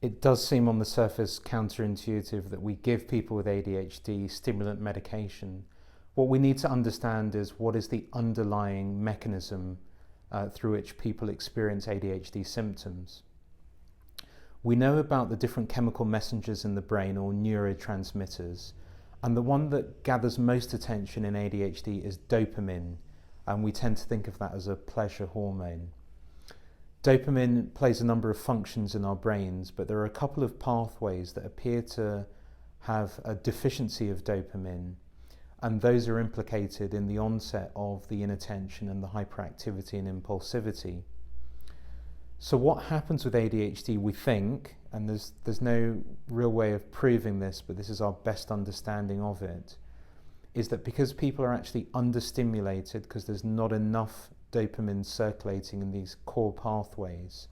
It does seem on the surface counterintuitive that we give people with ADHD stimulant medication. What we need to understand is what is the underlying mechanism through which people experience ADHD symptoms. We know about the different chemical messengers in the brain, or neurotransmitters, and the one that gathers most attention in ADHD is dopamine, and we tend to think of that as a pleasure hormone. Dopamine plays a number of functions in our brains, but there are a couple of pathways that appear to have a deficiency of dopamine, and those are implicated in the onset of the inattention and the hyperactivity and impulsivity. So what happens with ADHD, we think, and there's no real way of proving this, but this is our best understanding of it, is that because people are actually understimulated, because there's not enough dopamine circulating in these core pathways,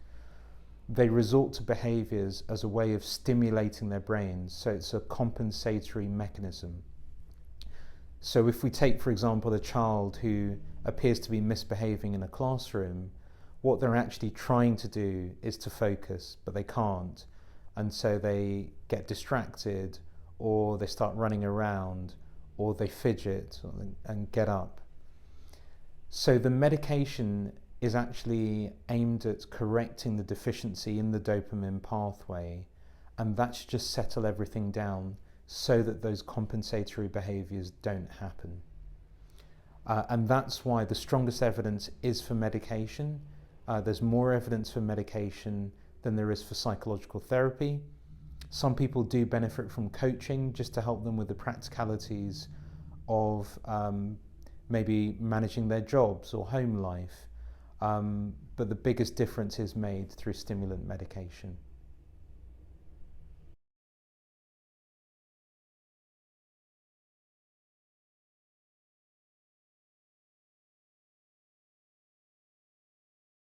they resort to behaviors as a way of stimulating their brains. So it's a compensatory mechanism. So if we take, for example, a child who appears to be misbehaving in a classroom, what they're actually trying to do is to focus, but they can't. And so they get distracted, or they start running around, or they fidget and get up. So the medication is actually aimed at correcting the deficiency in the dopamine pathway, and that should just settle everything down so that those compensatory behaviors don't happen. And that's why the strongest evidence is for medication. There's more evidence for medication than there is for psychological therapy. Some people do benefit from coaching just to help them with the practicalities of maybe managing their jobs or home life. But the biggest difference is made through stimulant medication.